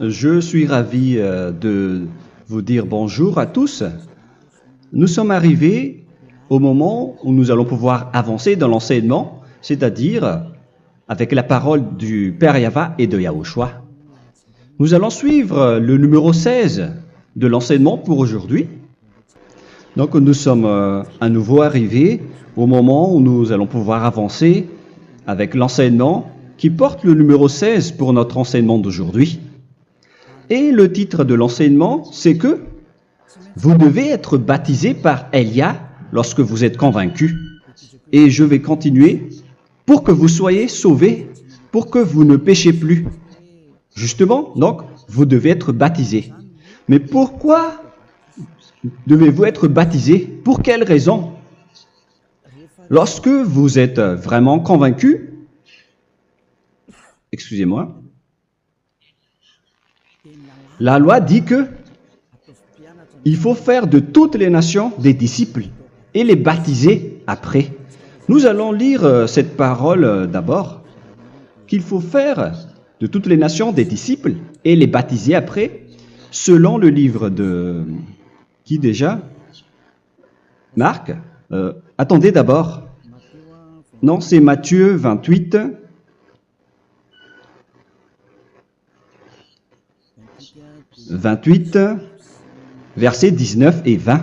Je suis ravi de vous dire bonjour à tous. Nous sommes arrivés au moment où nous allons pouvoir avancer dans l'enseignement, c'est-à-dire avec la parole du Père Yava et de Yahushua. Nous allons suivre le numéro 16 de l'enseignement pour aujourd'hui. Donc nous sommes à nouveau arrivés au moment où nous allons pouvoir avancer avec l'enseignement qui porte le numéro 16 pour notre enseignement d'aujourd'hui. Et le titre de l'enseignement, c'est que vous devez être baptisé par Elia lorsque vous êtes convaincu. Et je vais continuer pour que vous soyez sauvés, pour que vous ne péchez plus. Justement, donc, vous devez être baptisé. Mais pourquoi devez-vous être baptisé? Pour quelle raison? Lorsque vous êtes vraiment convaincu, excusez-moi, la loi dit que il faut faire de toutes les nations des disciples et les baptiser après. Nous allons lire cette parole d'abord, qu'il faut faire de toutes les nations des disciples et les baptiser après, selon le livre de... Qui déjà? Marc. Attendez d'abord. Non, c'est Matthieu 28. Versets 19 et 20.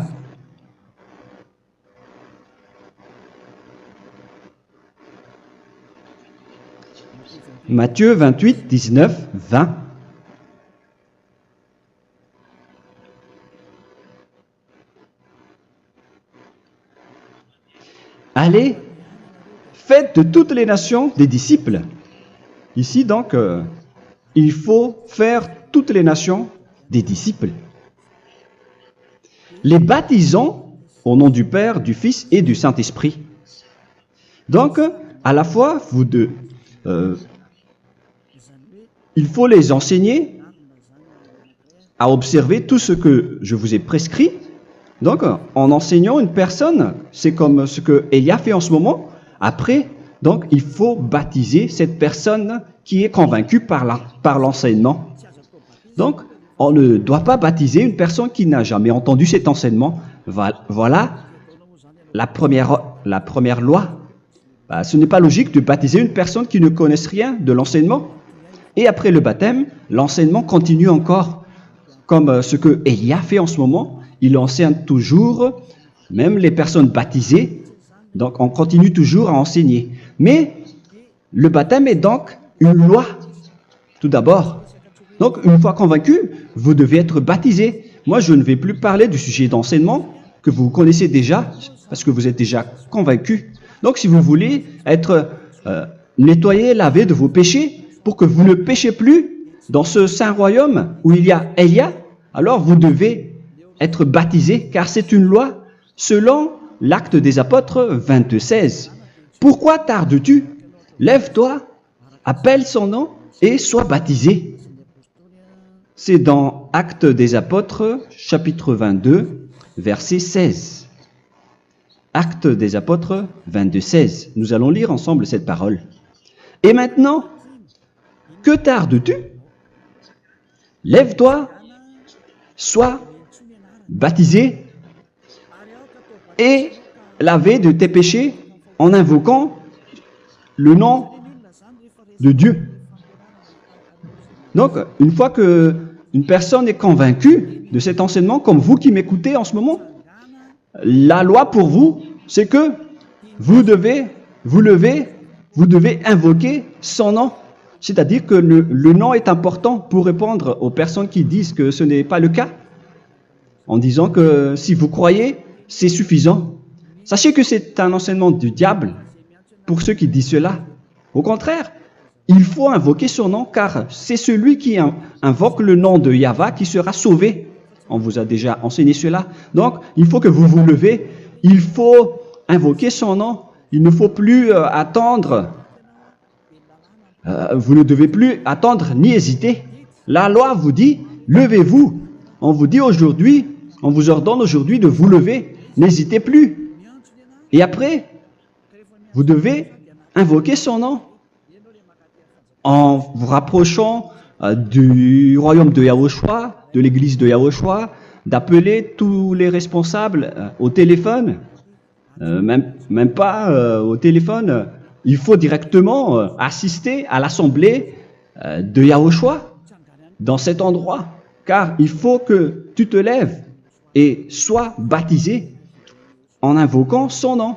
Matthieu 28, 19, 20. Allez, faites de toutes les nations des disciples. Ici, donc, il faut faire toutes les nations des disciples. Les baptisons au nom du Père, du Fils et du Saint-Esprit. Donc, à la fois, il faut les enseigner à observer tout ce que je vous ai prescrit. Donc, en enseignant une personne, c'est comme ce que Elia fait en ce moment. Après, donc, il faut baptiser cette personne qui est convaincue par l'enseignement. Donc, on ne doit pas baptiser une personne qui n'a jamais entendu cet enseignement. Voilà la première loi. Ce n'est pas logique de baptiser une personne qui ne connaisse rien de l'enseignement. Et après le baptême, l'enseignement continue encore, comme ce que Elia fait en ce moment. Il enseigne toujours, même les personnes baptisées. Donc, on continue toujours à enseigner. Mais le baptême est donc une loi, tout d'abord. Donc, une fois convaincu, vous devez être baptisé. Moi, je ne vais plus parler du sujet d'enseignement que vous connaissez déjà, parce que vous êtes déjà convaincu. Donc, si vous voulez être nettoyé, lavé de vos péchés, pour que vous ne péchez plus dans ce saint royaume où il y a Elia, alors vous devez être baptisé, car c'est une loi selon l'Acte des Apôtres 22:16. Pourquoi tardes-tu? Lève-toi, appelle son nom et sois baptisé. C'est dans Actes des Apôtres, chapitre 22, verset 16. Actes des Apôtres 22:16. Nous allons lire ensemble cette parole. Et maintenant, que tardes-tu? Lève-toi, sois baptisé et lavé de tes péchés en invoquant le nom de Dieu. Donc, une fois que une personne est convaincue de cet enseignement, comme vous qui m'écoutez en ce moment, la loi pour vous, c'est que vous devez invoquer son nom. C'est-à-dire que le nom est important pour répondre aux personnes qui disent que ce n'est pas le cas, en disant que si vous croyez, c'est suffisant. Sachez que c'est un enseignement du diable pour ceux qui disent cela. Au contraire, il faut invoquer son nom, car c'est celui qui invoque le nom de Yahva qui sera sauvé. On vous a déjà enseigné cela. Donc, il faut que vous vous levez. Il faut invoquer son nom. Il ne faut plus attendre. Vous ne devez plus attendre ni hésiter. La loi vous dit, levez-vous. On vous dit aujourd'hui, on vous ordonne aujourd'hui de vous lever. N'hésitez plus. Et après, vous devez invoquer son nom en vous rapprochant du royaume de Yahushua, de l'église de Yahushua, d'appeler tous les responsables au téléphone, même pas au téléphone. Il faut directement assister à l'assemblée de Yahushua dans cet endroit, car il faut que tu te lèves et sois baptisé en invoquant son nom.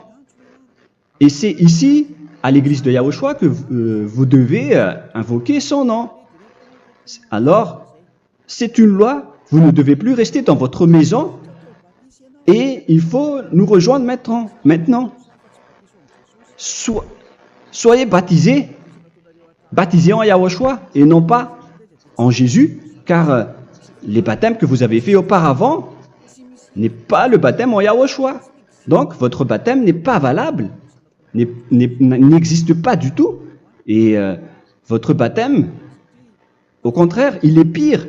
Et c'est ici, à l'église de Yahushua, que vous devez invoquer son nom. Alors, c'est une loi, vous ne devez plus rester dans votre maison et il faut nous rejoindre maintenant. Soyez baptisés en Yahushua et non pas en Jésus, car les baptêmes que vous avez faits auparavant n'est pas le baptême en Yahushua. Donc, votre baptême n'est pas valable, n'existe pas du tout. Et votre baptême, au contraire, il est pire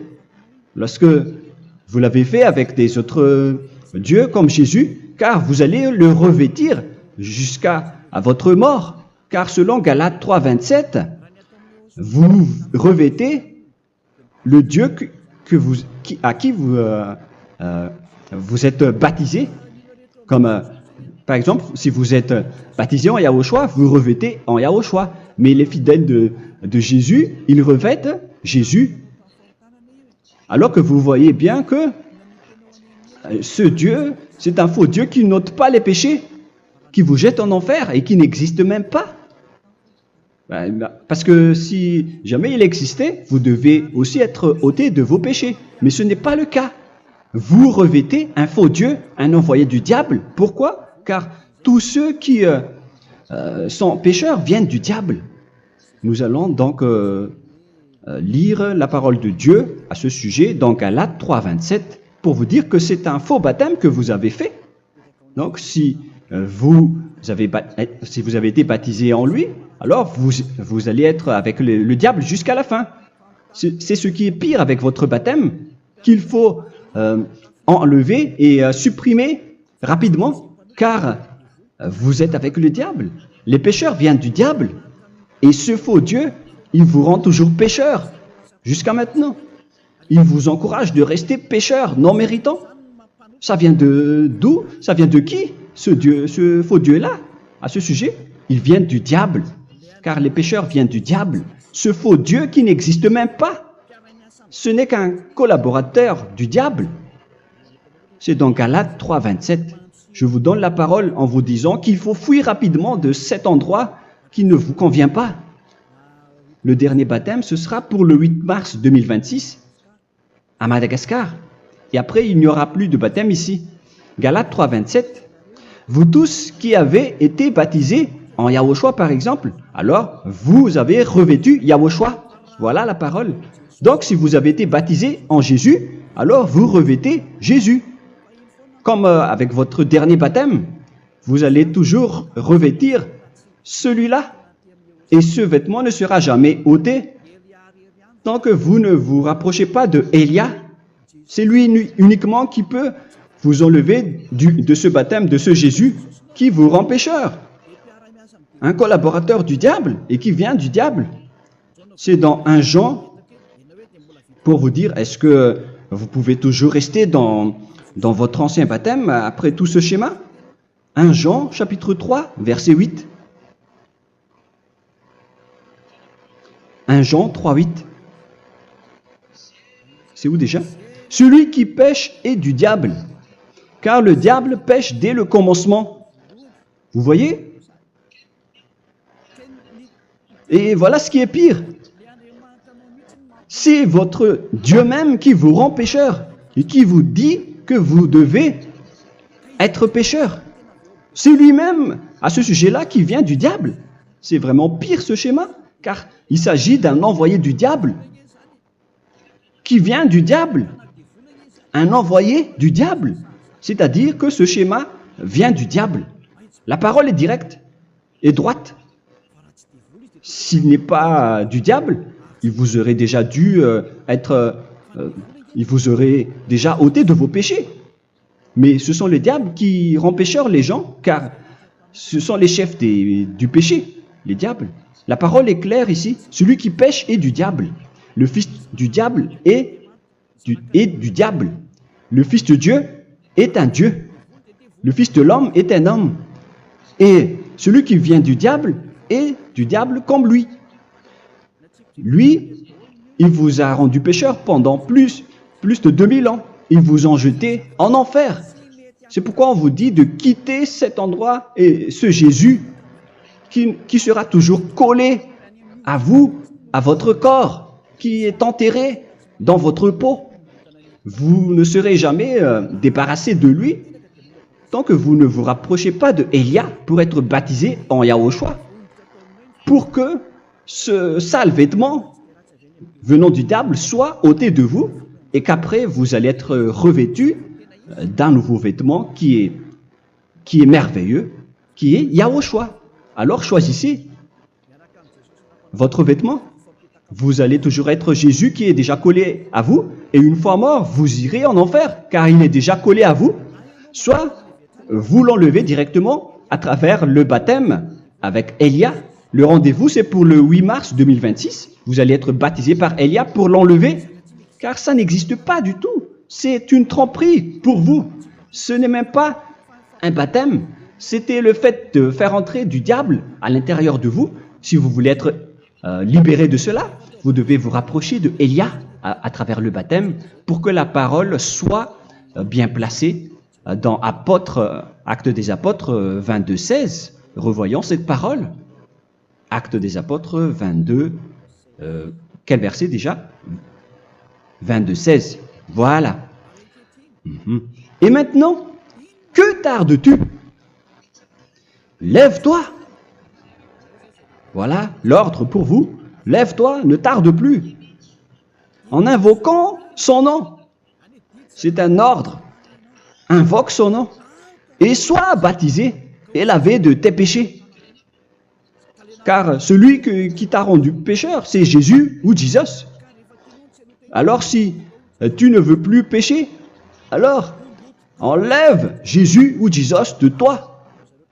lorsque vous l'avez fait avec des autres dieux comme Jésus, car vous allez le revêtir jusqu'à votre mort. Car selon Galates 3, 27, vous revêtez le Dieu à qui vous êtes baptisé. Comme par exemple, si vous êtes baptisé en Yahushua, vous revêtez en Yahushua. Mais les fidèles de Jésus, ils revêtent Jésus. Alors que vous voyez bien que ce Dieu, c'est un faux Dieu qui n'ôte pas les péchés, qui vous jette en enfer et qui n'existe même pas. Parce que si jamais il existait, vous devez aussi être ôté de vos péchés. Mais ce n'est pas le cas. Vous revêtez un faux Dieu, un envoyé du diable. Pourquoi? Car tous ceux qui sont pécheurs viennent du diable. Nous allons donc lire la parole de Dieu à ce sujet dans Galates 3, 27 pour vous dire que c'est un faux baptême que vous avez fait. Donc si vous avez été baptisé en lui, alors vous allez être avec le diable jusqu'à la fin. C'est ce qui est pire avec votre baptême qu'il faut enlever et supprimer rapidement, car vous êtes avec le diable. Les pécheurs viennent du diable, et ce faux Dieu, il vous rend toujours pécheur, jusqu'à maintenant. Il vous encourage de rester pécheur, non méritant. Ça vient d'où? Ça vient de qui, ce faux Dieu-là? À ce sujet, ils viennent du diable, car les pécheurs viennent du diable. Ce faux Dieu qui n'existe même pas, ce n'est qu'un collaborateur du diable. C'est dans Galates 3, 27. Je vous donne la parole en vous disant qu'il faut fuir rapidement de cet endroit qui ne vous convient pas. Le dernier baptême, ce sera pour le 8 mars 2026 à Madagascar. Et après, il n'y aura plus de baptême ici. Galates 3, 27. Vous tous qui avez été baptisés en Yahushua, par exemple, alors vous avez revêtu Yahushua. Voilà la parole. Donc, si vous avez été baptisé en Jésus, alors vous revêtez Jésus. Comme avec votre dernier baptême, vous allez toujours revêtir celui-là. Et ce vêtement ne sera jamais ôté tant que vous ne vous rapprochez pas de Élia. C'est lui uniquement qui peut vous enlever de ce baptême, de ce Jésus qui vous rend pécheur. Un collaborateur du diable et qui vient du diable. C'est dans 1 Jean, pour vous dire, est-ce que vous pouvez toujours rester dans votre ancien baptême après tout ce schéma? 1 Jean, chapitre 3, verset 8. 1 Jean 3, 8. C'est où déjà? Celui qui pêche est du diable, car le diable pêche dès le commencement. Vous voyez? Et voilà ce qui est pire. C'est votre Dieu même qui vous rend pécheur et qui vous dit que vous devez être pécheur. C'est lui-même, à ce sujet-là, qui vient du diable. C'est vraiment pire ce schéma, car il s'agit d'un envoyé du diable qui vient du diable. Un envoyé du diable. C'est-à-dire que ce schéma vient du diable. La parole est directe et droite. S'il n'est pas du diable, il vous aurait déjà il vous aurait déjà ôté de vos péchés. Mais ce sont les diables qui rendent pécheurs les gens, car ce sont les chefs du péché, les diables. La parole est claire ici. Celui qui pêche est du diable. le fils du diable est du diable. Le fils de Dieu est un Dieu. Le fils de l'homme est un homme. Et celui qui vient du diable est du diable comme lui. Lui, il vous a rendu pécheur pendant plus de 2000 ans. Il vous a jeté en enfer. C'est pourquoi on vous dit de quitter cet endroit et ce Jésus qui sera toujours collé à vous, à votre corps, qui est enterré dans votre peau. Vous ne serez jamais débarrassé de lui tant que vous ne vous rapprochez pas de Élia pour être baptisé en Yahushua, pour que ce sale vêtement venant du diable soit ôté de vous et qu'après vous allez être revêtu d'un nouveau vêtement qui est merveilleux, qui est Yahushua. Alors choisissez votre vêtement. Vous allez toujours être Jésus qui est déjà collé à vous, et une fois mort, vous irez en enfer, car il est déjà collé à vous. Soit vous l'enlevez directement à travers le baptême avec Élia. Le rendez-vous, c'est pour le 8 mars 2026. Vous allez être baptisé par Élia pour l'enlever, car ça n'existe pas du tout. C'est une tromperie pour vous. Ce n'est même pas un baptême. C'était le fait de faire entrer du diable à l'intérieur de vous. Si vous voulez être libéré de cela, vous devez vous rapprocher de Élia à travers le baptême pour que la parole soit bien placée dans Actes des Apôtres 22, 16. Revoyons cette parole. Actes des Apôtres 22, quel verset déjà? 22, 16. Voilà. Et maintenant, que tardes-tu? Lève-toi. Voilà l'ordre pour vous. Lève-toi, ne tarde plus. En invoquant son nom. C'est un ordre. Invoque son nom. Et sois baptisé et lavé de tes péchés. Car celui qui t'a rendu pécheur, c'est Jésus ou Jesus. Alors si tu ne veux plus pécher, alors enlève Jésus ou Jesus de toi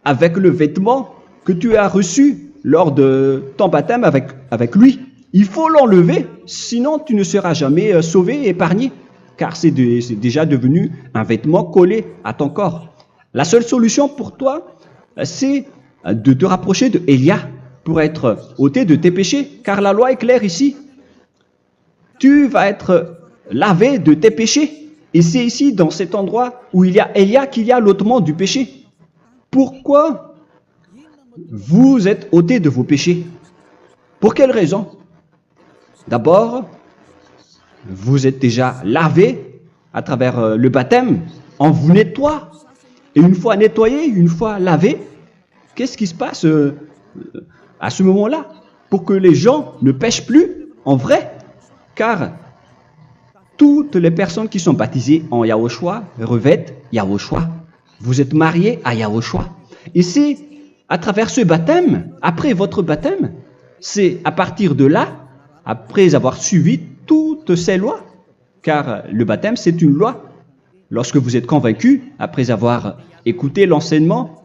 avec le vêtement que tu as reçu lors de ton baptême avec lui. Il faut l'enlever, sinon tu ne seras jamais sauvé, épargné, car c'est déjà devenu un vêtement collé à ton corps. La seule solution pour toi, c'est de te rapprocher de Élia pour être ôté de tes péchés, car la loi est claire ici. Tu vas être lavé de tes péchés. Et c'est ici, dans cet endroit où il y a Élia, qu'il y a l'ôtement du péché. Pourquoi vous êtes ôté de vos péchés? Pour quelle raison? D'abord, vous êtes déjà lavé à travers le baptême. On vous nettoie. Et une fois nettoyé, une fois lavé, qu'est-ce qui se passe à ce moment-là? Pour que les gens ne pêchent plus en vrai. Car toutes les personnes qui sont baptisées en Yahushua revêtent Yahushua. Vous êtes mariés à Yahushua. Et c'est à travers ce baptême, après votre baptême, c'est à partir de là, après avoir suivi toutes ces lois, car le baptême c'est une loi. Lorsque vous êtes convaincu, après avoir écouté l'enseignement,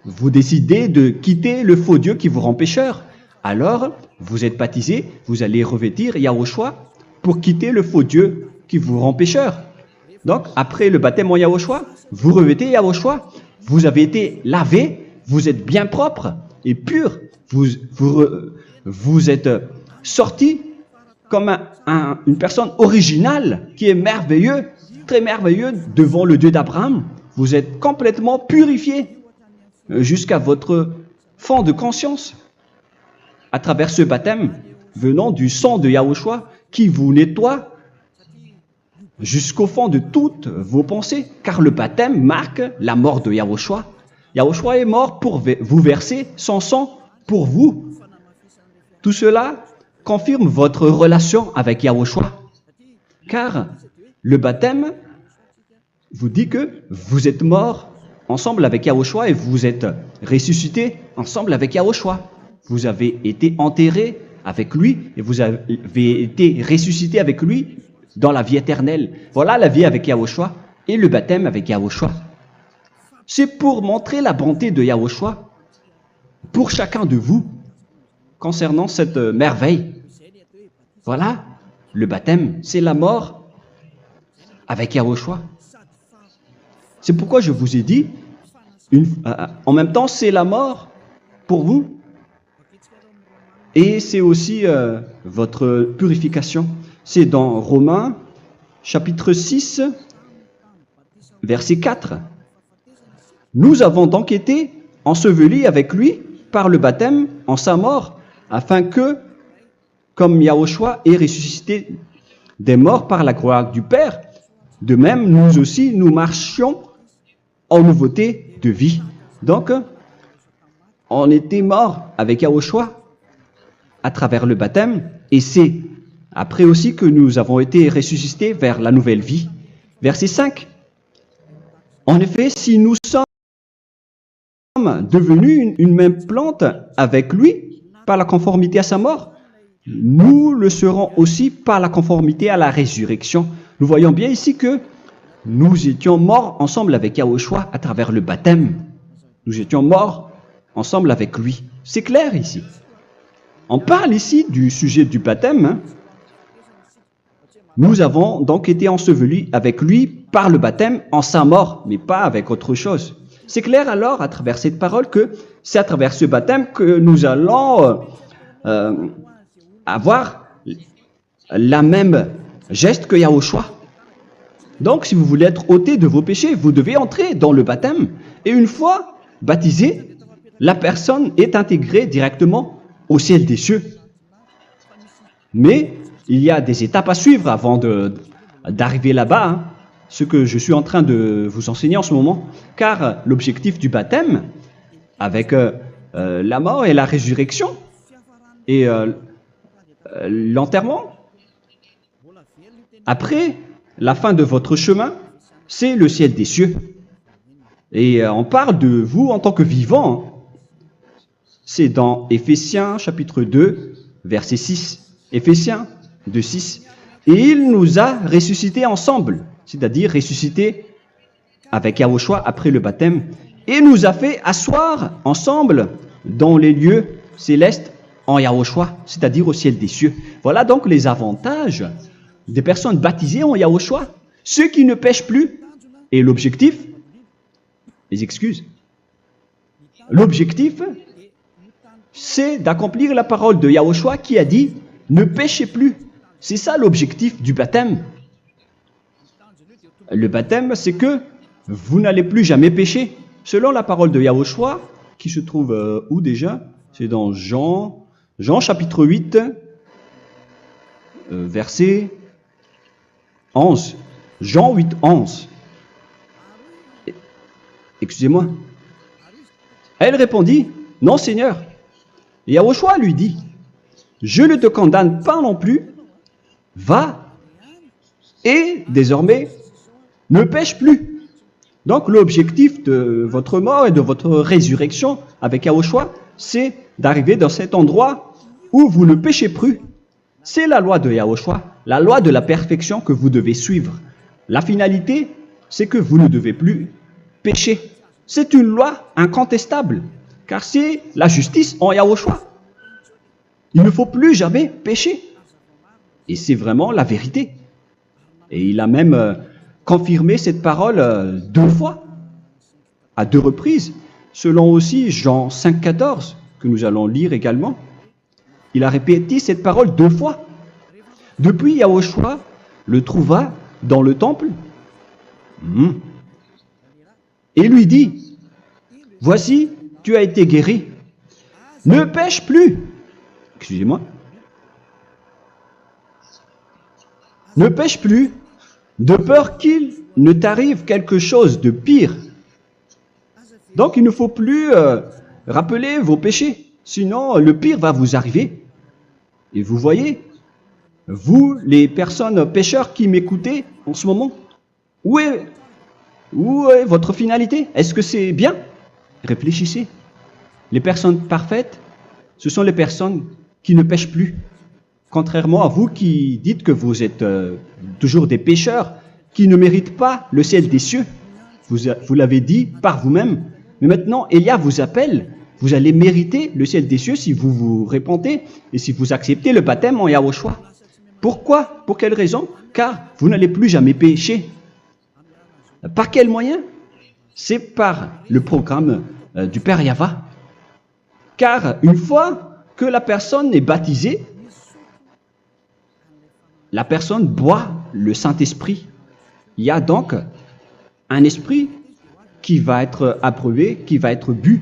vous décidez de quitter le faux Dieu qui vous rend pécheur. Alors, vous êtes baptisé, vous allez revêtir Yahushua pour quitter le faux Dieu qui vous rend pécheur. Donc, après le baptême en Yahushua, vous revêtez Yahushua, vous avez été lavé, vous êtes bien propre et pur, vous êtes sorti comme une personne originale qui est merveilleux, très merveilleux devant le Dieu d'Abraham. Vous êtes complètement purifié jusqu'à votre fond de conscience à travers ce baptême venant du sang de Yahushua qui vous nettoie jusqu'au fond de toutes vos pensées, car le baptême marque la mort de Yahushua. Yahushua est mort pour vous verser son sang pour vous. Tout cela confirme votre relation avec Yahushua, car le baptême vous dit que vous êtes mort ensemble avec Yahushua et vous êtes ressuscité ensemble avec Yahushua. Vous avez été enterré avec lui et vous avez été ressuscité avec lui dans la vie éternelle. Voilà la vie avec Yahushua et le baptême avec Yahushua. C'est pour montrer la bonté de Yahushua pour chacun de vous concernant cette merveille. Voilà le baptême, c'est la mort avec Yahushua. C'est pourquoi je vous ai dit, en même temps, c'est la mort pour vous. Et c'est aussi votre purification. C'est dans Romains, chapitre 6, verset 4. Nous avons donc été ensevelis avec lui par le baptême en sa mort, afin que, comme Yahushua est ressuscité des morts par la gloire du Père, de même, nous aussi, nous marchions en nouveauté de vie. Donc, on était morts avec Yahushua à travers le baptême, et c'est après aussi que nous avons été ressuscités vers la nouvelle vie. Verset 5. En effet, si nous sommes devenus une même plante avec lui par la conformité à sa mort, nous le serons aussi par la conformité à la résurrection. Nous voyons bien ici que nous étions morts ensemble avec Yahushua à travers le baptême. Nous étions morts ensemble avec lui. C'est clair ici. On parle ici du sujet du baptême. Nous avons donc été ensevelis avec lui par le baptême en sa mort, mais pas avec autre chose. C'est clair alors à travers cette parole que c'est à travers ce baptême que nous allons avoir la même geste que Yahushua. Donc si vous voulez être ôté de vos péchés, vous devez entrer dans le baptême. Et une fois baptisé, la personne est intégrée directement au ciel des cieux. Mais il y a des étapes à suivre avant d'arriver là-bas, ce que je suis en train de vous enseigner en ce moment. Car l'objectif du baptême, avec la mort et la résurrection, et l'enterrement, après la fin de votre chemin, c'est le ciel des cieux. Et on parle de vous en tant que vivant. C'est dans Éphésiens chapitre 2, verset 6. Éphésiens 2, 6. Et il nous a ressuscités ensemble, c'est-à-dire ressuscités avec Yahushua après le baptême, et nous a fait asseoir ensemble dans les lieux célestes en Yahushua, c'est-à-dire au ciel des cieux. Voilà donc les avantages des personnes baptisées en Yahushua, ceux qui ne pêchent plus. Et l'objectif, les excuses, l'objectif, c'est d'accomplir la parole de Yahushua qui a dit « Ne péchez plus ». C'est ça l'objectif du baptême. Le baptême, c'est que vous n'allez plus jamais pécher. Selon la parole de Yahushua, qui se trouve où déjà? C'est dans Jean chapitre 8, verset 11. Jean 8, 11. Excusez-moi. Elle répondit, « Non, Seigneur. » Et Yahushua lui dit, « Je ne te condamne pas non plus. Va et désormais ne pêche plus. » Donc l'objectif de votre mort et de votre résurrection avec Yahushua, c'est d'arriver dans cet endroit où vous ne péchez plus. C'est la loi de Yahushua, la loi de la perfection que vous devez suivre. La finalité, c'est que vous ne devez plus pécher. C'est une loi incontestable, car c'est la justice en Yahushua. Il ne faut plus jamais pécher. Et c'est vraiment la vérité. Et il a même confirmé cette parole 2 fois, à 2 reprises, selon aussi Jean 5, 14, que nous allons lire également. Il a répété cette parole 2 fois. Depuis, Yahushua le trouva dans le temple et lui dit, « Voici, tu as été guéri. Ne pêche plus. » Excusez-moi. Ne pêche plus, de peur qu'il ne t'arrive quelque chose de pire. Donc, il ne faut plus rappeler vos péchés, sinon le pire va vous arriver. Et vous voyez, vous, les personnes pécheurs qui m'écoutez en ce moment, où est votre finalité? Est-ce que c'est bien? Réfléchissez. Les personnes parfaites, ce sont les personnes qui ne pêchent plus. Contrairement à vous qui dites que vous êtes toujours des pécheurs, qui ne méritent pas le ciel des cieux. Vous l'avez dit par vous-même. Mais maintenant, Élia vous appelle. Vous allez mériter le ciel des cieux si vous vous repentez et si vous acceptez le baptême en Yahushua. Pourquoi? Pour quelle raison? Car vous n'allez plus jamais pécher. Par quel moyen? C'est par le programme du Père Yahva. Car une fois que la personne est baptisée, la personne boit le Saint-Esprit. Il y a donc un esprit qui va être approuvé, qui va être bu,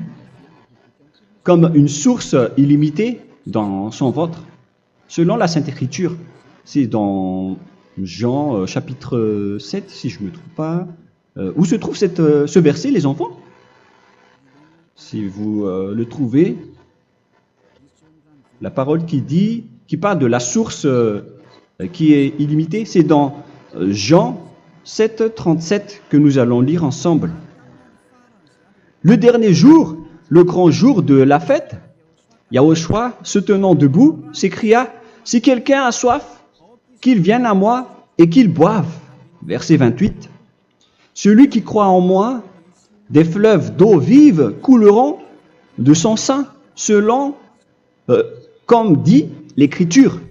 comme une source illimitée dans son ventre, selon la Sainte Écriture. C'est dans Jean chapitre 7, si je ne me trompe pas. Où se trouve ce verset, les enfants? Si vous le trouvez, la parole qui parle de la source qui est illimitée, c'est dans Jean 7, 37 que nous allons lire ensemble. Le dernier jour, le grand jour de la fête, Yahushua, se tenant debout, s'écria, « Si quelqu'un a soif, qu'il vienne à moi et qu'il boive. » Verset 28. « Celui qui croit en moi, des fleuves d'eau vive couleront de son sein, selon, comme dit l'Écriture. »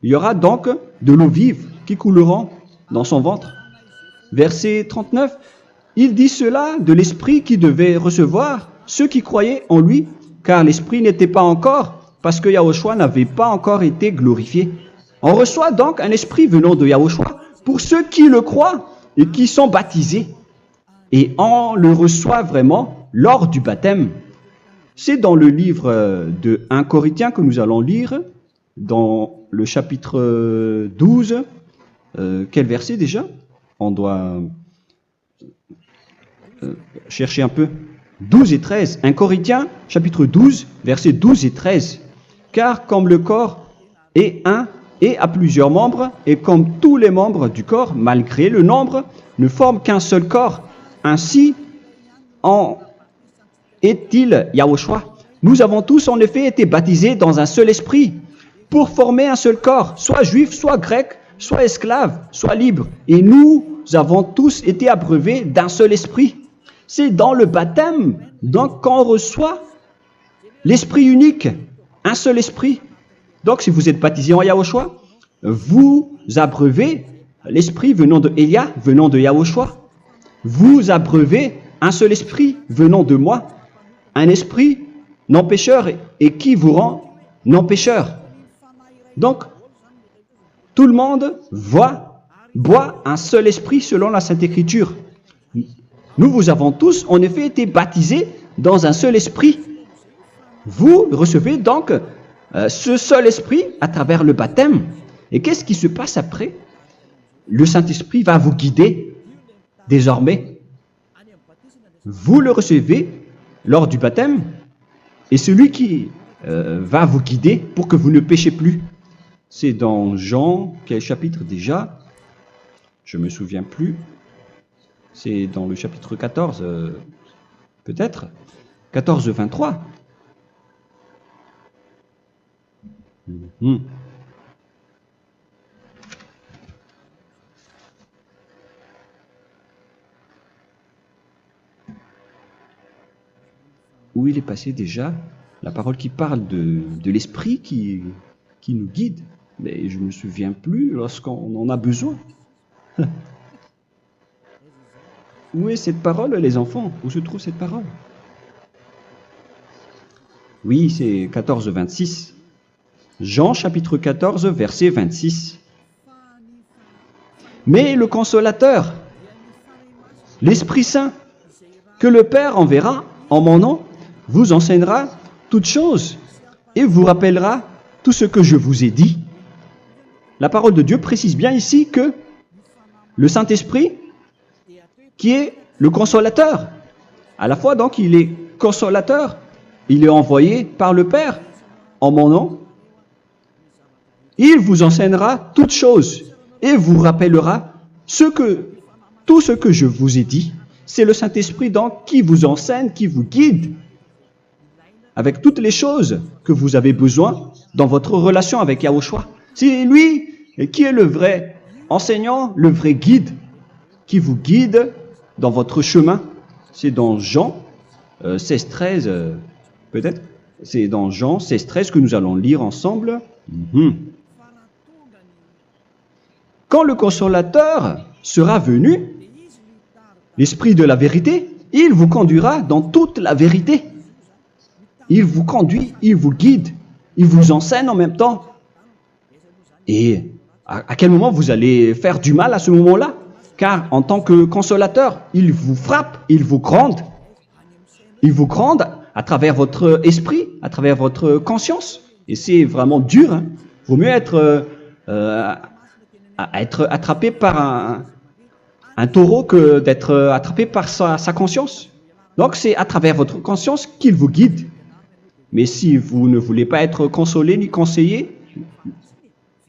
Il y aura donc de l'eau vive qui couleront dans son ventre. Verset 39. Il dit cela de l'Esprit qui devait recevoir ceux qui croyaient en lui, car l'Esprit n'était pas encore, parce que Yahushua n'avait pas encore été glorifié. On reçoit donc un Esprit venant de Yahushua pour ceux qui le croient et qui sont baptisés. Et on le reçoit vraiment lors du baptême. C'est dans le livre de 1 Corinthiens que nous allons lire, dans le chapitre 12. Quel verset déjà? On doit chercher un peu. 12 et 13. 1 Corinthiens, chapitre 12, versets 12 et 13. Car comme le corps est un et a plusieurs membres, et comme tous les membres du corps, malgré le nombre, ne forment qu'un seul corps, ainsi en est-il Yahushua. Nous avons tous en effet été baptisés dans un seul esprit, pour former un seul corps, soit juif, soit grec, soit esclave, soit libre. Et nous avons tous été abreuvés d'un seul esprit. C'est dans le baptême, donc, qu'on reçoit l'esprit unique, un seul esprit. Donc, si vous êtes baptisé en Yahushua, vous abreuvez l'esprit venant de Elia, venant de Yahushua. Vous abreuvez un seul esprit venant de moi, un esprit non pécheur et qui vous rend non pécheur. Donc, tout le monde boit un seul esprit selon la Sainte Écriture. Nous vous avons tous en effet été baptisés dans un seul esprit. Vous recevez donc ce seul esprit à travers le baptême. Et qu'est-ce qui se passe après? Le Saint-Esprit va vous guider désormais. Vous le recevez lors du baptême et celui qui va vous guider pour que vous ne péchez plus. C'est dans Jean, quel chapitre déjà? Je ne me souviens plus. C'est dans le chapitre 14, peut-être. 14, 23. Où il est passé déjà? La parole qui parle de l'esprit qui nous guide. Mais je ne me souviens plus lorsqu'on en a besoin. Où est cette parole, les enfants? Où se trouve cette parole? Oui, c'est 14, 26. Jean chapitre 14, verset 26. Mais le consolateur, l'Esprit Saint, que le Père enverra en mon nom, vous enseignera toutes choses et vous rappellera tout ce que je vous ai dit. La parole de Dieu précise bien ici que le Saint-Esprit, qui est le consolateur, à la fois donc il est consolateur, il est envoyé par le Père en mon nom, il vous enseignera toutes choses et vous rappellera tout ce que je vous ai dit. C'est le Saint-Esprit donc qui vous enseigne, qui vous guide avec toutes les choses que vous avez besoin dans votre relation avec Yahushua. C'est lui qui est le vrai enseignant, le vrai guide, qui vous guide dans votre chemin. C'est dans Jean 16, 13, peut-être. C'est dans Jean 16, 13 que nous allons lire ensemble. quand le consolateur sera venu, l'Esprit de la vérité, il vous conduira dans toute la vérité. Il vous conduit, il vous guide, il vous enseigne en même temps. Et à quel moment vous allez faire du mal à ce moment-là? Car en tant que consolateur, il vous frappe, il vous gronde. Il vous gronde à travers votre esprit, à travers votre conscience. Et c'est vraiment dur. Hein. Il vaut mieux être attrapé par un taureau que d'être attrapé par sa conscience. Donc c'est à travers votre conscience qu'il vous guide. Mais si vous ne voulez pas être consolé ni conseillé,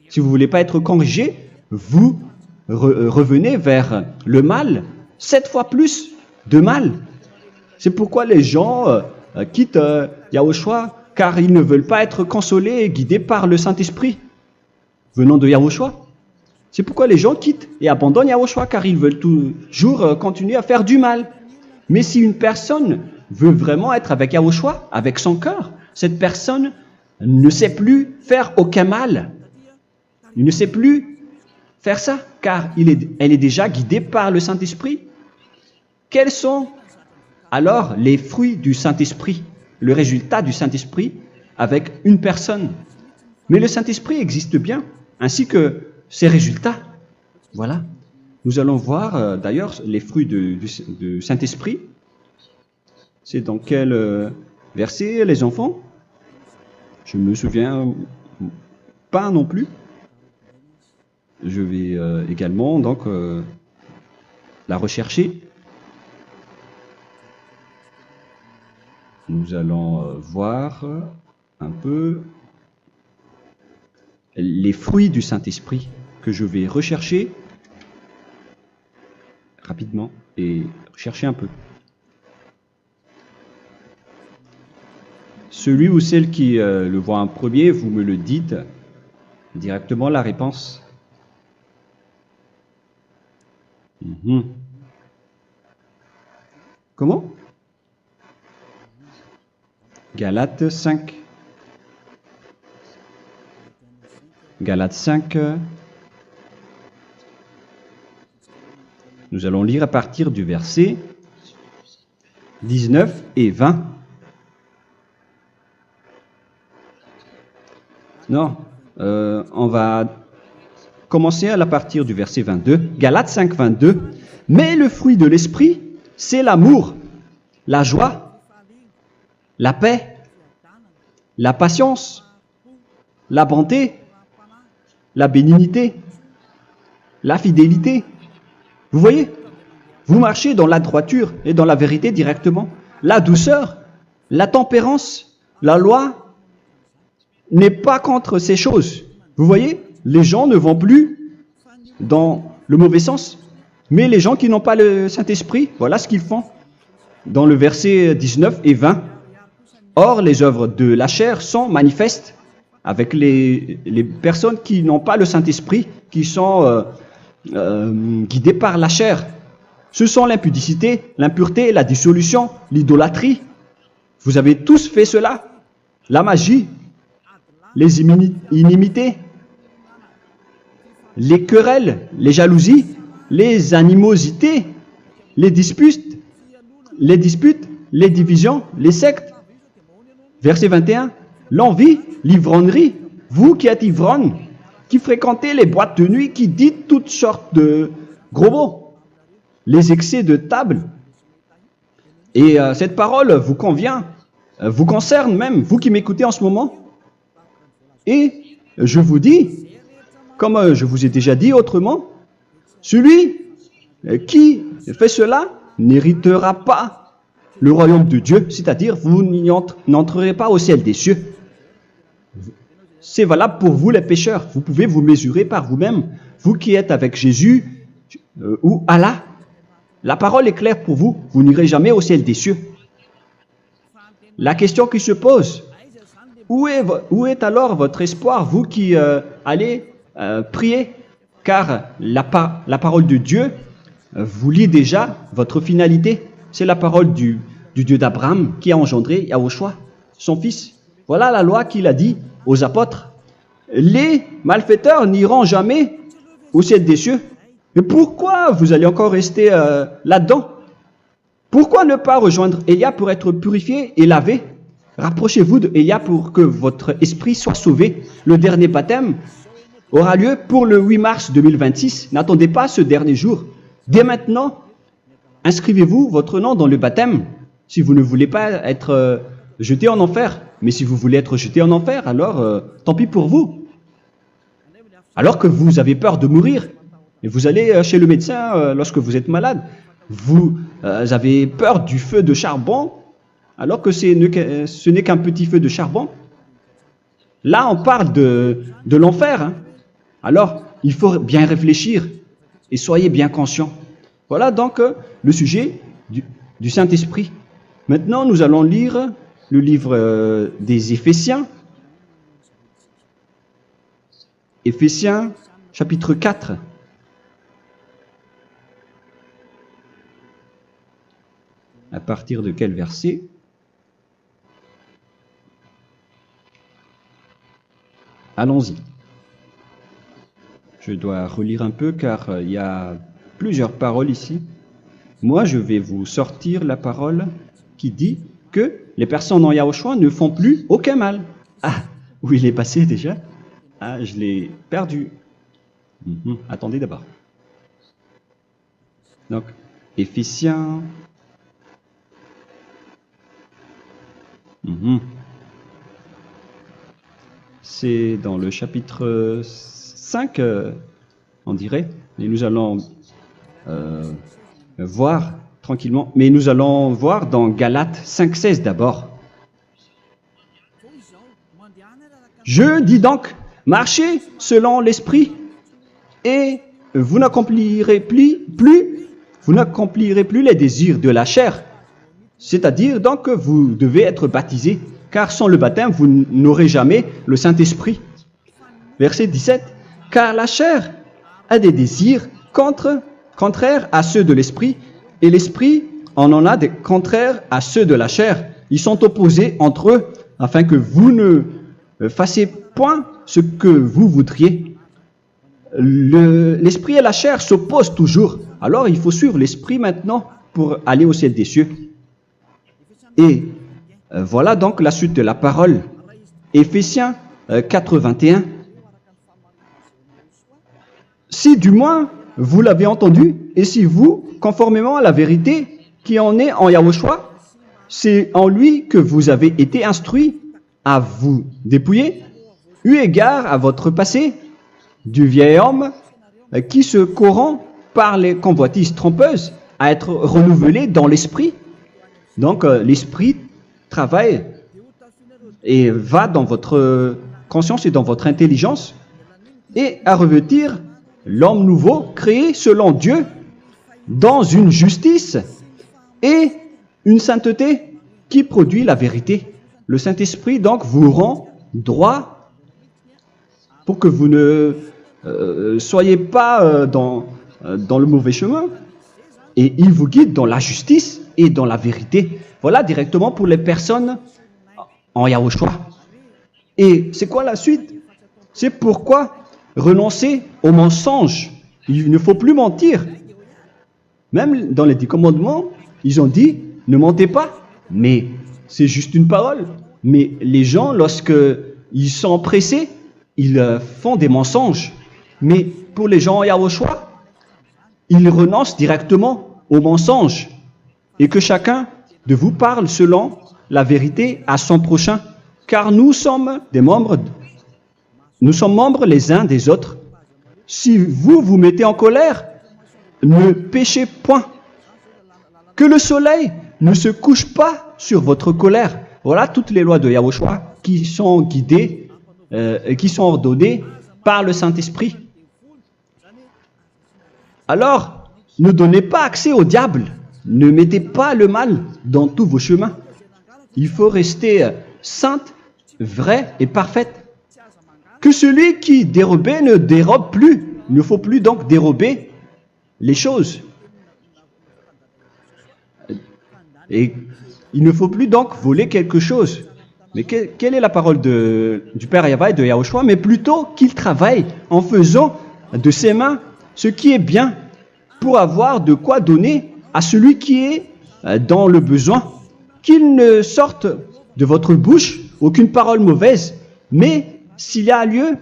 si vous ne voulez pas être corrigé, vous revenez vers le mal, 7 fois plus de mal. C'est pourquoi les gens quittent Yahushua, car ils ne veulent pas être consolés et guidés par le Saint-Esprit venant de Yahushua. C'est pourquoi les gens quittent et abandonnent Yahushua, car ils veulent toujours continuer à faire du mal. Mais si une personne veut vraiment être avec Yahushua, avec son cœur, cette personne ne sait plus faire aucun mal. Il ne sait plus faire ça, car elle est déjà guidée par le Saint-Esprit. Quels sont alors les fruits du Saint-Esprit, le résultat du Saint-Esprit avec une personne? Mais le Saint-Esprit existe bien, ainsi que ses résultats. Voilà. Nous allons voir d'ailleurs les fruits du Saint-Esprit. C'est dans quel verset, les enfants? Je ne me souviens pas non plus. Je vais également donc la rechercher. Nous allons voir un peu les fruits du Saint-Esprit que je vais rechercher rapidement et rechercher un peu. Celui ou celle qui le voit en premier, vous me le dites directement la réponse. Comment? Galates 5. Galates 5. Nous allons lire à partir du verset 19 et 20. Non, on va commencer à partir du verset 22. Galates 5, 22. Mais le fruit de l'esprit, c'est l'amour, la joie, la paix, la patience, la bonté, la bénignité, la fidélité. Vous voyez, vous marchez dans la droiture et dans la vérité directement. La douceur, la tempérance, la loi n'est pas contre ces choses. Vous voyez, les gens ne vont plus dans le mauvais sens. Mais les gens qui n'ont pas le Saint-Esprit, voilà ce qu'ils font. Dans le verset 19 et 20. Or, les œuvres de la chair sont manifestes avec les personnes qui n'ont pas le Saint-Esprit, qui sont guidées par la chair. Ce sont l'impudicité, l'impureté, la dissolution, l'idolâtrie. Vous avez tous fait cela. La magie, les inimités, les querelles, les jalousies, les animosités, les disputes, les divisions, les sectes. Verset 21, l'envie, l'ivrognerie, vous qui êtes ivrognes, qui fréquentez les boîtes de nuit, qui dites toutes sortes de gros mots, les excès de table. Et cette parole vous convient, vous concerne même, vous qui m'écoutez en ce moment. Et je vous dis, comme je vous ai déjà dit autrement, celui qui fait cela n'héritera pas le royaume de Dieu, c'est-à-dire vous n'entrerez pas au ciel des cieux. C'est valable pour vous les pécheurs. Vous pouvez vous mesurer par vous-même, vous qui êtes avec Jésus ou Allah. La parole est claire pour vous, vous n'irez jamais au ciel des cieux. La question qui se pose, où est alors votre espoir, vous qui allez prier? Car la parole de Dieu vous lit déjà votre finalité. C'est la parole du Dieu d'Abraham qui a engendré Yahushua, son fils. Voilà la loi qu'il a dit aux apôtres. Les malfaiteurs n'iront jamais au ciel des cieux. Mais pourquoi vous allez encore rester là-dedans? Pourquoi ne pas rejoindre Élia pour être purifié et lavé? Rapprochez-vous d'Élia pour que votre esprit soit sauvé. Le dernier baptême aura lieu pour le 8 mars 2026. N'attendez pas ce dernier jour. Dès maintenant, inscrivez-vous votre nom dans le baptême si vous ne voulez pas être jeté en enfer. Mais si vous voulez être jeté en enfer, alors tant pis pour vous. Alors que vous avez peur de mourir, et vous allez chez le médecin lorsque vous êtes malade, vous avez peur du feu de charbon, alors que ce n'est qu'un petit feu de charbon. Là, on parle de l'enfer. Hein. Alors, il faut bien réfléchir et soyez bien conscients. Voilà donc le sujet du Saint-Esprit. Maintenant, nous allons lire le livre des Éphésiens. Éphésiens, chapitre 4. À partir de quel verset? Allons-y. Je dois relire un peu car il y a plusieurs paroles ici. Moi, je vais vous sortir la parole qui dit que les personnes en Yahushua ne font plus aucun mal. Ah, où il est passé déjà? Ah, je l'ai perdu. Attendez d'abord. Donc, Éphésiens. C'est dans le chapitre 5, on dirait. Et nous allons voir tranquillement. Mais nous allons voir dans Galates 5,16 d'abord. Je dis donc, marchez selon l'esprit et vous n'accomplirez plus les désirs de la chair. C'est-à-dire donc que vous devez être baptisé, car sans le baptême, vous n'aurez jamais le Saint-Esprit. Verset 17. Car la chair a des désirs contraires à ceux de l'esprit, et l'esprit en a des contraires à ceux de la chair. Ils sont opposés entre eux, afin que vous ne fassiez point ce que vous voudriez. L'esprit et la chair s'opposent toujours. Alors il faut suivre l'esprit maintenant pour aller au ciel des cieux. Et voilà donc la suite de la parole. Éphésiens 4:21. Si du moins vous l'avez entendu, et si vous, conformément à la vérité qui en est en Yahushua, c'est en lui que vous avez été instruits à vous dépouiller, eu égard à votre passé, du vieil homme qui se corrompt par les convoitises trompeuses, à être renouvelé dans l'esprit. Donc l'esprit travaille et va dans votre conscience et dans votre intelligence et à revêtir l'homme nouveau créé selon Dieu dans une justice et une sainteté qui produit la vérité. Le Saint-Esprit donc vous rend droit pour que vous ne soyez pas dans le mauvais chemin et il vous guide dans la justice et dans la vérité. Voilà directement pour les personnes en Yahushua. Et c'est quoi la suite? C'est pourquoi renoncer au mensonge. Il ne faut plus mentir. Même dans les 10 commandements, ils ont dit ne mentez pas. Mais c'est juste une parole. Mais les gens, lorsqu'ils sont pressés, ils font des mensonges. Mais pour les gens en Yahushua, ils renoncent directement au mensonge. Et que chacun de vous parle selon la vérité à son prochain, car nous sommes membres les uns des autres. Si vous vous mettez en colère, ne péchez point. Que le soleil ne se couche pas sur votre colère. Voilà toutes les lois de Yahushua qui sont guidées, qui sont ordonnées par le Saint-Esprit. Alors, ne donnez pas accès au diable. Ne mettez pas le mal dans tous vos chemins. Il faut rester sainte, vraie et parfaite. Que celui qui dérobait ne dérobe plus. Il ne faut plus donc dérober les choses. Et il ne faut plus donc voler quelque chose. Mais quelle est la parole du Père Yahweh et de Yahushua? Mais plutôt qu'il travaille en faisant de ses mains ce qui est bien pour avoir de quoi donner à celui qui est dans le besoin. Qu'il ne sorte de votre bouche aucune parole mauvaise, mais s'il y a lieu,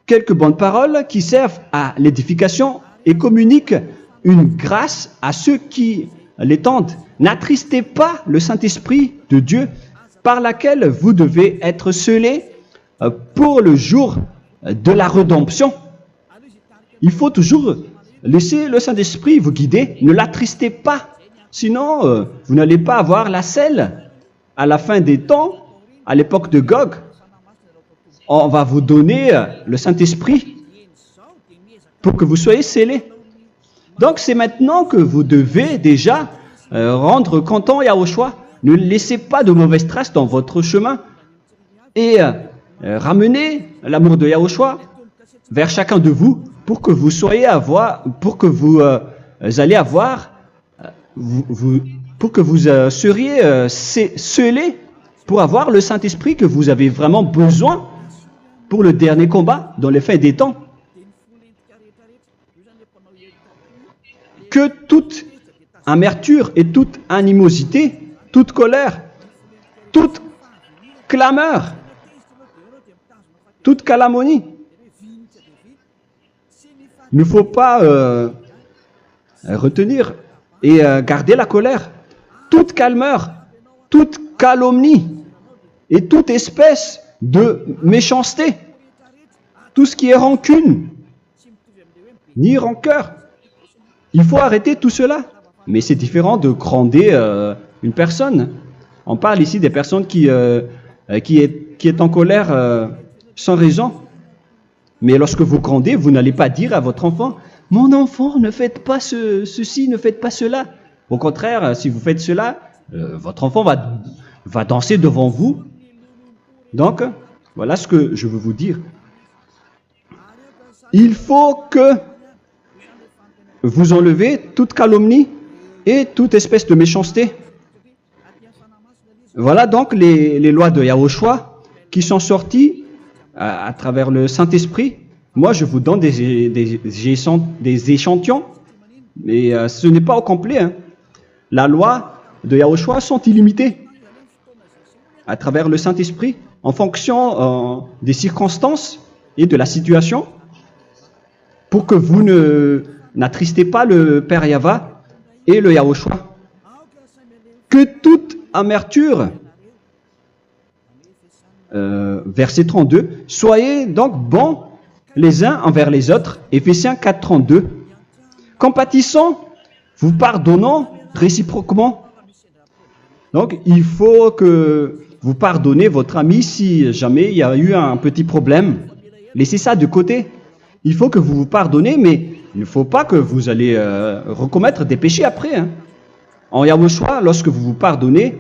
quelques bonnes paroles qui servent à l'édification et communiquent une grâce à ceux qui l'étendent. N'attristez pas le Saint-Esprit de Dieu par laquelle vous devez être scellés pour le jour de la rédemption. Il faut toujours laisser le Saint-Esprit vous guider, ne l'attristez pas, sinon vous n'allez pas avoir la selle. À la fin des temps, à l'époque de Gog, on va vous donner le Saint-Esprit pour que vous soyez scellés. Donc c'est maintenant que vous devez déjà rendre content Yahushua. Ne laissez pas de mauvaises traces dans votre chemin et ramenez l'amour de Yahushua vers chacun de vous pour que vous soyez seriez scellés pour avoir le Saint-Esprit que vous avez vraiment besoin pour le dernier combat dans les fins des temps. Que toute amertume et toute animosité, toute colère, toute clameur, toute calomnie, il ne faut pas retenir et garder la colère. Toute calmeur, toute calomnie et toute espèce de méchanceté, tout ce qui est rancune, ni rancœur. Il faut arrêter tout cela. Mais c'est différent de gronder une personne. On parle ici des personnes qui est en colère sans raison. Mais lorsque vous grondez, vous n'allez pas dire à votre enfant « Mon enfant, ne faites pas ceci, ne faites pas cela ». Au contraire, si vous faites cela, votre enfant va danser devant vous. Donc, voilà ce que je veux vous dire. Il faut que vous enlevez toute calomnie et toute espèce de méchanceté. Voilà donc les lois de Yahushua qui sont sorties à travers le Saint-Esprit. Moi, je vous donne des échantillons, mais ce n'est pas au complet. Hein. La loi de Yahushua sont illimitées à travers le Saint-Esprit en fonction des circonstances et de la situation pour que vous n'attristez pas le Père Yahva et le Yahushua. Que toute amertume, verset 32, soyez donc bons les uns envers les autres, Éphésiens 4, 32, compatissant, vous pardonnant réciproquement. Donc, il faut que vous pardonnez votre ami si jamais il y a eu un petit problème. Laissez ça de côté. Il faut que vous vous pardonnez, mais il ne faut pas que vous allez recommettre des péchés après. Hein. En Yahushua, lorsque vous vous pardonnez,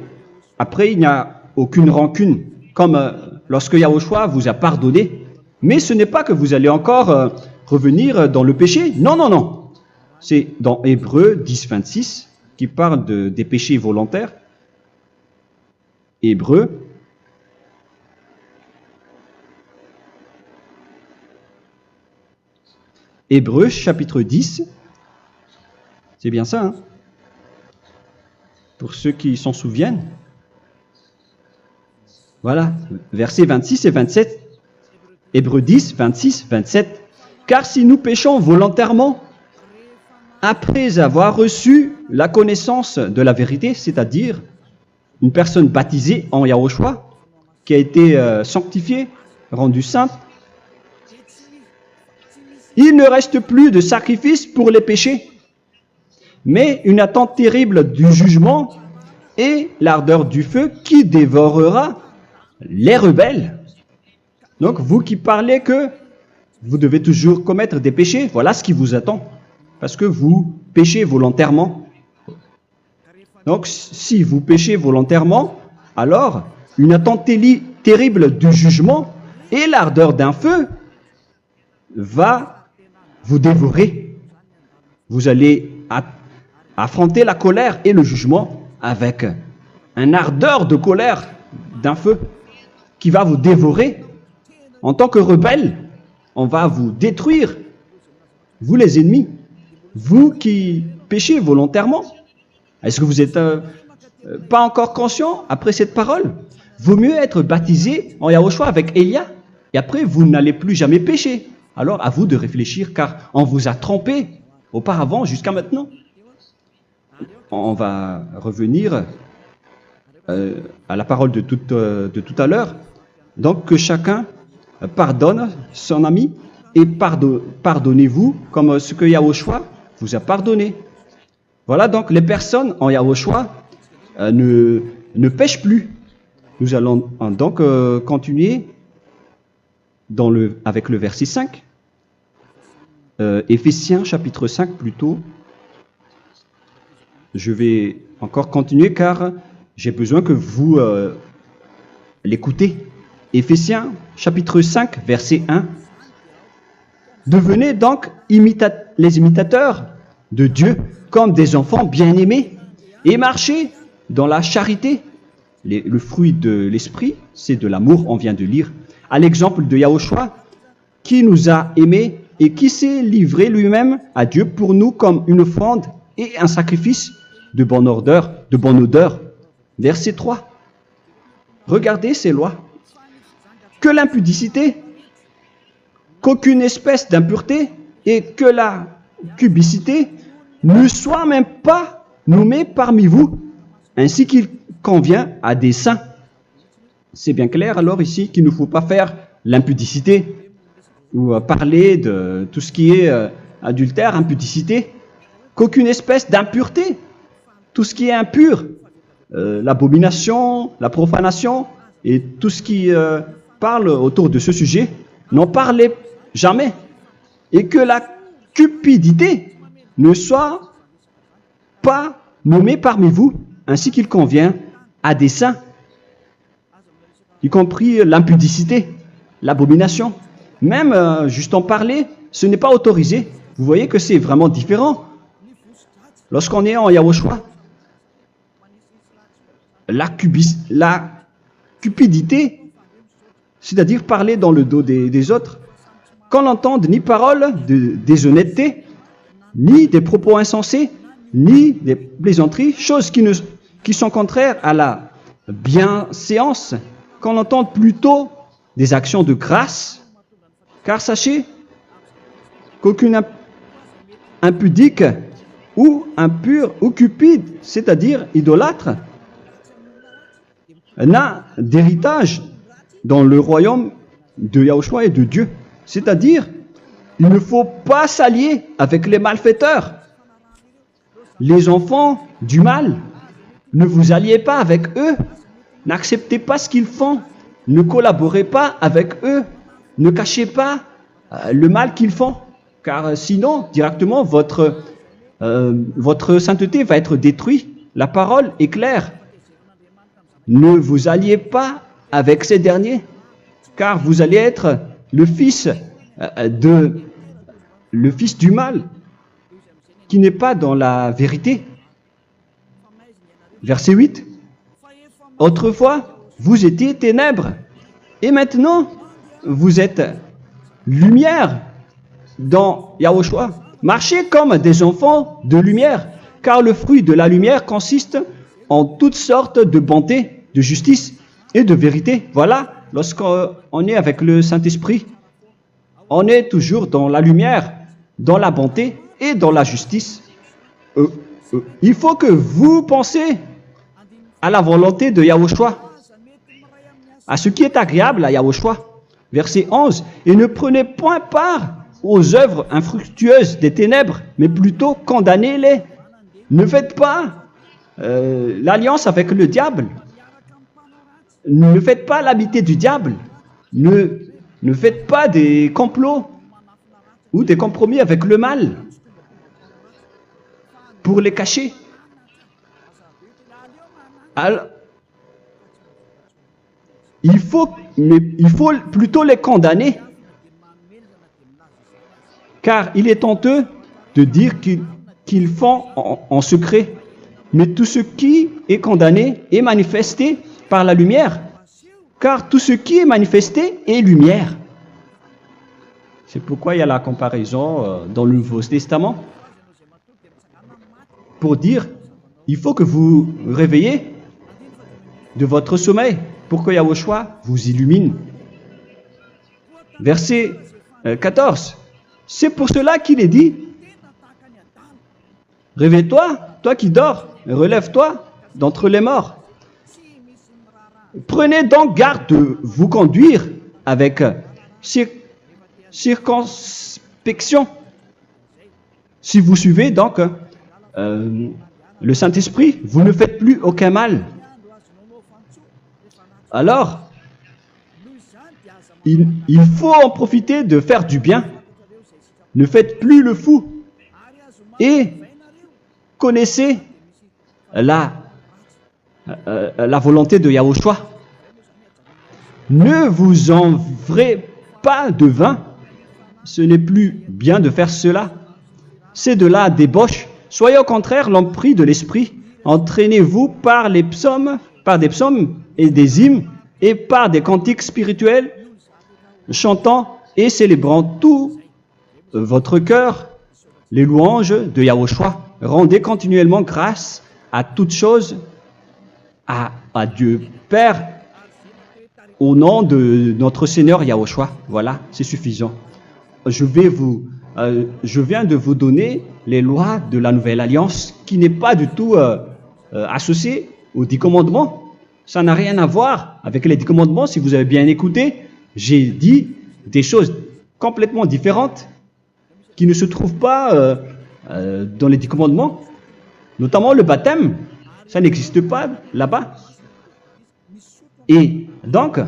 après il n'y a aucune rancune, comme lorsque Yahushua vous a pardonné. Mais ce n'est pas que vous allez encore revenir dans le péché. Non, non, non. C'est dans Hébreux 10, 26 qui parle des péchés volontaires. Hébreux. Hébreux chapitre 10. C'est bien ça, hein? Pour ceux qui s'en souviennent. Voilà, versets 26 et 27. Hébreux 10, 26, 27. Car si nous péchons volontairement, après avoir reçu la connaissance de la vérité, c'est-à-dire une personne baptisée en Yahushua, qui a été sanctifiée, rendue sainte, il ne reste plus de sacrifice pour les péchés, mais une attente terrible du jugement et l'ardeur du feu qui dévorera les rebelles. Donc, vous qui parlez que vous devez toujours commettre des péchés, voilà ce qui vous attend, parce que vous péchez volontairement. Donc, si vous péchez volontairement, alors une attente terrible du jugement et l'ardeur d'un feu va vous dévorer. Vous allez affronter la colère et le jugement avec une ardeur de colère d'un feu qui va vous dévorer. En tant que rebelle, on va vous détruire vous les ennemis, vous qui péchez volontairement. Est-ce que vous n'êtes pas encore conscient après cette parole? Vaut mieux être baptisé en Yahushua avec Elia, et après vous n'allez plus jamais pécher. Alors à vous de réfléchir, car on vous a trompé auparavant jusqu'à maintenant. On va revenir à la parole de tout à l'heure. Donc que chacun pardonne son ami et pardonnez-vous comme ce que Yahushua vous a pardonné. Voilà donc les personnes en Yahushua ne pêchent plus. Nous allons donc continuer avec le verset 5. Éphésiens chapitre 5 plutôt. Je vais encore continuer car j'ai besoin que vous l'écoutez. Éphésiens chapitre 5 verset 1. Devenez donc les imitateurs de Dieu comme des enfants bien-aimés et marchez dans la charité. Le fruit de l'esprit, c'est de l'amour, on vient de lire, à l'exemple de Yahushua qui nous a aimés et qui s'est livré lui-même à Dieu pour nous comme une offrande et un sacrifice de bonne odeur. Verset 3. Regardez ces lois. Que l'impudicité, qu'aucune espèce d'impureté et que la cubicité ne soit même pas nommée parmi vous, ainsi qu'il convient à des saints. C'est bien clair alors ici qu'il ne faut pas faire l'impudicité ou parler de tout ce qui est adultère, impudicité, qu'aucune espèce d'impureté, tout ce qui est impur, l'abomination, la profanation et tout ce qui parle autour de ce sujet, n'en parlez jamais. Et que la cupidité ne soit pas nommée parmi vous, ainsi qu'il convient à des saints, y compris l'impudicité, l'abomination. Même juste en parler, ce n'est pas autorisé. Vous voyez que c'est vraiment différent. Lorsqu'on est en Yahushua, la cupidité, c'est-à-dire parler dans le dos des autres, qu'on n'entende ni parole de déshonnêteté, ni des propos insensés, ni des plaisanteries, choses qui sont contraires à la bienséance, qu'on entende plutôt des actions de grâce, car sachez qu'aucune impudique ou impure ou cupide, c'est-à-dire idolâtre, n'a d'héritage dans le royaume de Yahushua et de Dieu. C'est-à-dire, il ne faut pas s'allier avec les malfaiteurs. Les enfants du mal, ne vous alliez pas avec eux. N'acceptez pas ce qu'ils font. Ne collaborez pas avec eux. Ne cachez pas le mal qu'ils font. Car sinon, directement, votre sainteté va être détruite. La parole est claire. Ne vous alliez pas avec ces derniers, car vous allez être le fils du mal, qui n'est pas dans la vérité. Verset 8. Autrefois, vous étiez ténèbres, et maintenant, vous êtes lumière dans Yahushua. Marchez comme des enfants de lumière, car le fruit de la lumière consiste en toutes sortes de bonté, de justice et de vérité. Voilà, lorsqu'on est avec le Saint-Esprit, on est toujours dans la lumière, dans la bonté et dans la justice. Il faut que vous pensiez à la volonté de Yahushua, à ce qui est agréable à Yahushua. Verset 11. Et ne prenez point part aux œuvres infructueuses des ténèbres, mais plutôt condamnez-les. Ne faites pas l'alliance avec le diable. Ne faites pas l'amitié du diable. Ne faites pas des complots ou des compromis avec le mal pour les cacher. Alors, il faut plutôt les condamner, car il est honteux de dire qu'ils font en secret. Mais tout ce qui est condamné est manifesté par la lumière, car tout ce qui est manifesté est lumière. C'est pourquoi il y a la comparaison dans le Nouveau Testament pour dire il faut que vous réveillez de votre sommeil pour que Yahushua vous illumine. Verset 14. C'est pour cela qu'il est dit réveille-toi, toi qui dors, relève-toi d'entre les morts. Prenez donc garde de vous conduire avec circonspection. Si vous suivez donc le Saint-Esprit, vous ne faites plus aucun mal. Alors, il faut en profiter de faire du bien. Ne faites plus le fou. Et connaissez la volonté de Yahushua. Ne vous envrez pas de vin. Ce n'est plus bien de faire cela. C'est de la débauche. Soyez au contraire l'empris de l'esprit. Entraînez-vous par des psaumes et des hymnes et par des cantiques spirituels, chantant et célébrant tout votre cœur les louanges de Yahushua. Rendez continuellement grâce à toutes choses à Dieu Père au nom de notre Seigneur Yahushua. Voilà, c'est suffisant. Je viens de vous donner les lois de la Nouvelle Alliance qui n'est pas du tout associée aux 10 commandements. Ça n'a rien à voir avec les 10 commandements. Si vous avez bien écouté, j'ai dit des choses complètement différentes qui ne se trouvent pas dans les 10 commandements. Notamment le baptême, ça n'existe pas là-bas. Et donc,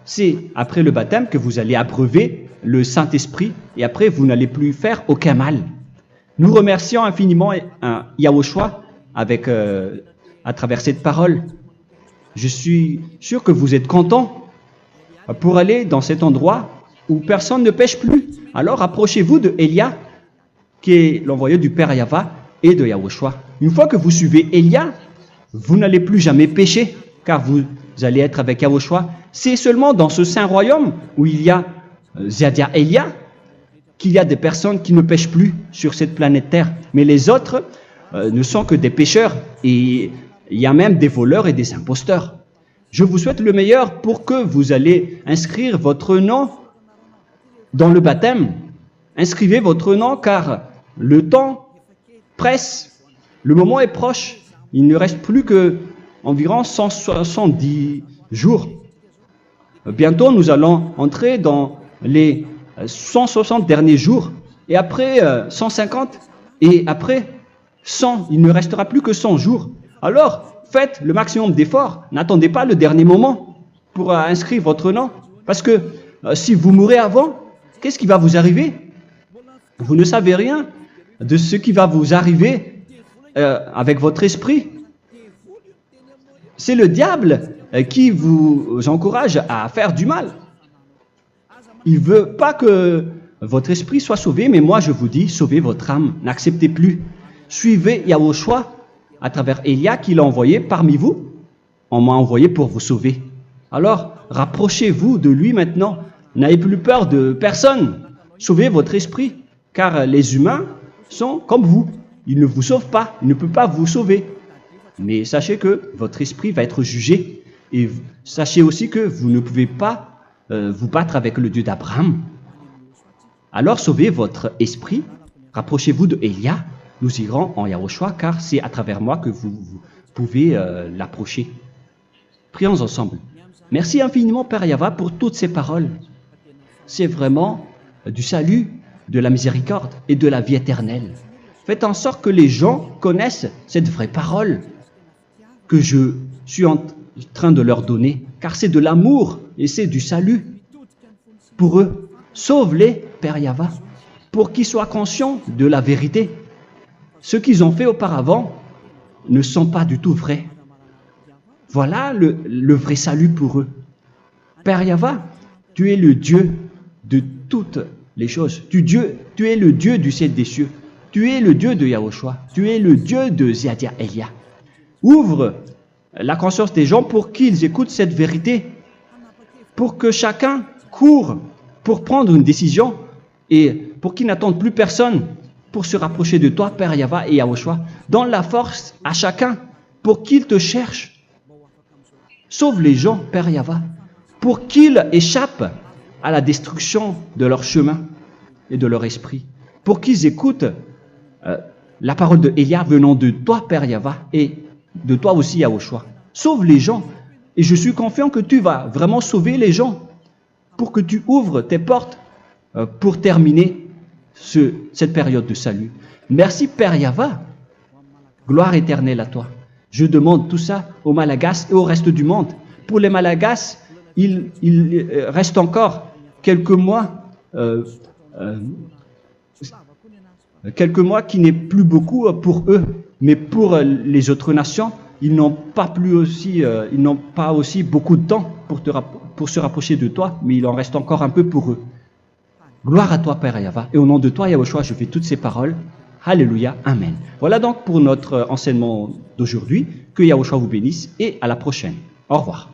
c'est après le baptême que vous allez abreuver le Saint-Esprit et après vous n'allez plus faire aucun mal. Nous remercions infiniment Yahushua à travers cette parole. Je suis sûr que vous êtes contents pour aller dans cet endroit où personne ne pêche plus. Alors approchez-vous de Élia, qui est l'envoyé du Père Yahva et de Yahushua. Une fois que vous suivez Élia, vous n'allez plus jamais pécher, car vous allez être avec Yahushua. C'est seulement dans ce saint royaume où il y a Ziadia Elia qu'il y a des personnes qui ne pêchent plus sur cette planète Terre. Mais les autres ne sont que des pécheurs et il y a même des voleurs et des imposteurs. Je vous souhaite le meilleur pour que vous allez inscrire votre nom dans le baptême. Inscrivez votre nom car le temps presse, le moment est proche. Il ne reste plus que environ 170 jours. Bientôt, nous allons entrer dans les 160 derniers jours et après 150 et après 100. Il ne restera plus que 100 jours. Alors, faites le maximum d'efforts. N'attendez pas le dernier moment pour inscrire votre nom. Parce que si vous mourrez avant, qu'est-ce qui va vous arriver? Vous ne savez rien de ce qui va vous arriver avec votre esprit. C'est le diable qui vous encourage à faire du mal. Il ne veut pas que votre esprit soit sauvé, mais moi je vous dis, sauvez votre âme. N'acceptez plus. Suivez Yahushua à travers Élia qu'il a envoyé parmi vous. On m'a envoyé pour vous sauver. Alors, rapprochez-vous de lui maintenant. N'ayez plus peur de personne. Sauvez votre esprit, car les humains sont comme vous. Ils ne vous sauvent pas, ils ne peuvent pas vous sauver. Mais sachez que votre esprit va être jugé. Et sachez aussi que vous ne pouvez pas vous battre avec le Dieu d'Abraham. Alors sauvez votre esprit, rapprochez-vous de Élia. Nous irons en Yahushua, car c'est à travers moi que vous pouvez l'approcher. Prions ensemble. Merci infiniment, Père Yahva, pour toutes ces paroles. C'est vraiment du salut, de la miséricorde et de la vie éternelle. Faites en sorte que les gens connaissent cette vraie parole que je suis en train de leur donner, car c'est de l'amour et c'est du salut pour eux. Sauve-les, Père Yahva, pour qu'ils soient conscients de la vérité. Ce qu'ils ont fait auparavant ne sont pas du tout vrais. Voilà le vrai salut pour eux. Père Yahva, tu es le Dieu de toutes les choses. Tu es le Dieu du ciel des cieux. Tu es le Dieu de Yahushua. Tu es le Dieu de Ziadia Elia. Ouvre la conscience des gens pour qu'ils écoutent cette vérité, pour que chacun court pour prendre une décision et pour qu'ils n'attendent plus personne pour se rapprocher de toi, Père Yahweh et Yahushua. Donne la force à chacun pour qu'ils te cherchent. Sauve les gens, Père Yahweh, pour qu'ils échappent à la destruction de leur chemin et de leur esprit, pour qu'ils écoutent la parole de Elia venant de toi, Père Yahweh, et de toi aussi, Yahushua. Sauve les gens, et je suis confiant que tu vas vraiment sauver les gens, pour que tu ouvres tes portes pour terminer cette période de salut. Merci, Père Yahweh. Gloire éternelle à toi. Je demande tout ça aux Malagasy et au reste du monde. Pour les Malagasy, il reste encore quelques mois qui n'est plus beaucoup pour eux, mais pour les autres nations, ils n'ont pas aussi beaucoup de temps pour se rapprocher de toi, mais il en reste encore un peu pour eux. Gloire à toi, Père Yahweh, et au nom de toi, Yahushua, je fais toutes ces paroles. Alléluia, Amen. Voilà donc pour notre enseignement d'aujourd'hui. Que Yahushua vous bénisse et à la prochaine. Au revoir.